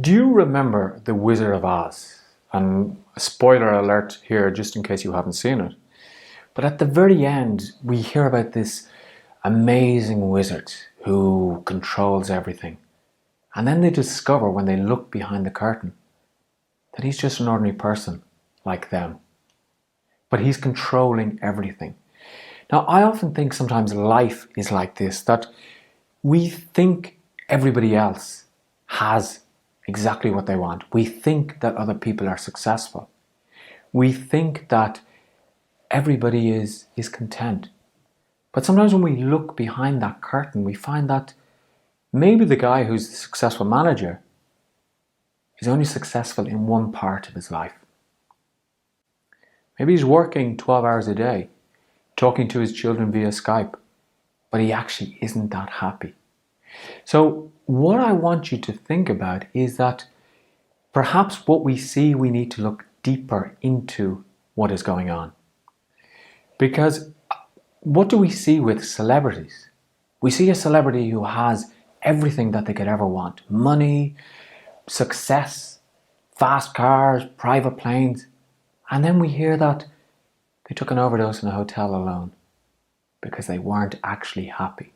Do you remember The Wizard of Oz? And spoiler alert here, just in case you haven't seen it. But at the very end, we hear about this amazing wizard who controls everything. And then they discover, when they look behind the curtain, that he's just an ordinary person like them. But he's controlling everything. Now, I often think sometimes life is like this, that we think everybody else has exactly what they want. We think that other people are successful. We think that everybody is content. But sometimes when we look behind that curtain, we find that maybe the guy who's the successful manager is only successful in one part of his life. Maybe he's working 12 hours a day, talking to his children via Skype, but he actually isn't that happy. So what I want you to think about is that perhaps what we see, we need to look deeper into what is going on. Because what do we see with celebrities? We see a celebrity who has everything that they could ever want. Money, success, fast cars, private planes. And then we hear that they took an overdose in a hotel alone because they weren't actually happy.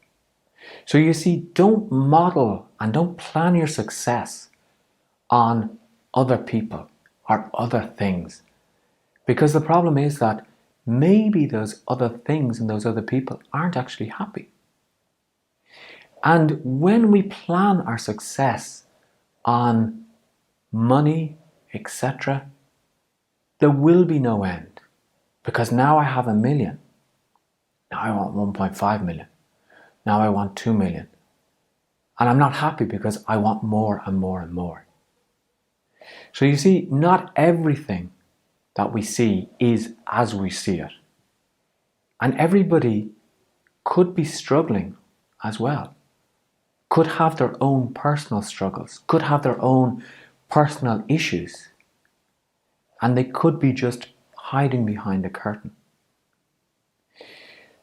So you see, don't model and don't plan your success on other people or other things. Because the problem is that maybe those other things and those other people aren't actually happy. And when we plan our success on money, etc., there will be no end. Because now I have 1 million. Now I want 1.5 million. Now I want 2 million. And I'm not happy because I want more and more and more. So you see, not everything that we see is as we see it. And everybody could be struggling as well. Could have their own personal struggles, could have their own personal issues. And they could be just hiding behind a curtain.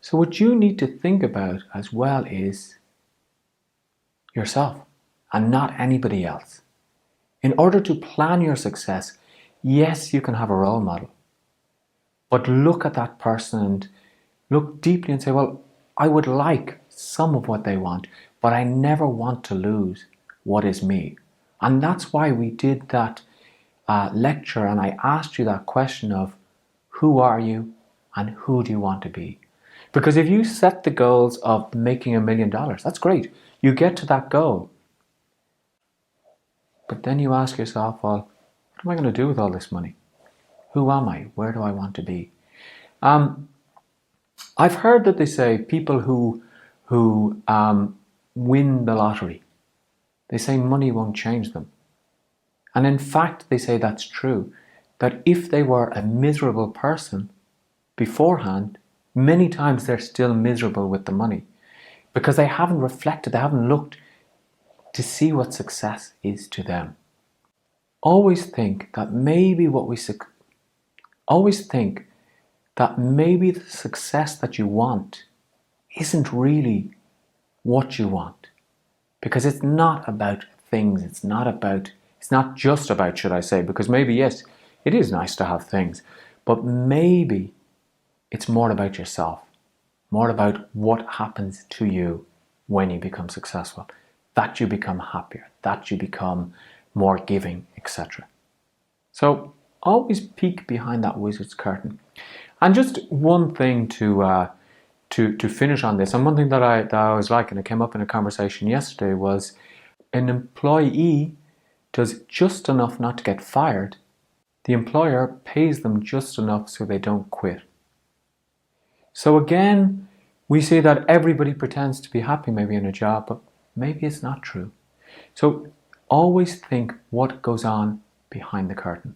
So what you need to think about as well is yourself and not anybody else. In order to plan your success, yes, you can have a role model, but look at that person and look deeply and say, well, I would like some of what they want, but I never want to lose what is me. And that's why we did that lecture, and I asked you that question of who are you and who do you want to be? Because if you set the goals of making $1 million, that's great. You get to that goal. But then you ask yourself, well, what am I going to do with all this money? Who am I? Where do I want to be? I've heard that they say people who win the lottery, they say money won't change them. And in fact, they say that's true. That if they were a miserable person beforehand, many times they're still miserable with the money because they haven't reflected, they haven't looked to see what success is to them. Always think that maybe the success that you want isn't really what you want, because it's not about things. It's not just about, should I say, because maybe yes, it is nice to have things, but maybe it's more about yourself, more about what happens to you when you become successful, that you become happier, that you become more giving, etc. So always peek behind that wizard's curtain. And just one thing to finish on this, and one thing that I was like, and it came up in a conversation yesterday, was an employee does just enough not to get fired. The employer pays them just enough so they don't quit. So again, we see that everybody pretends to be happy maybe in a job, but maybe it's not true. So always think what goes on behind the curtain.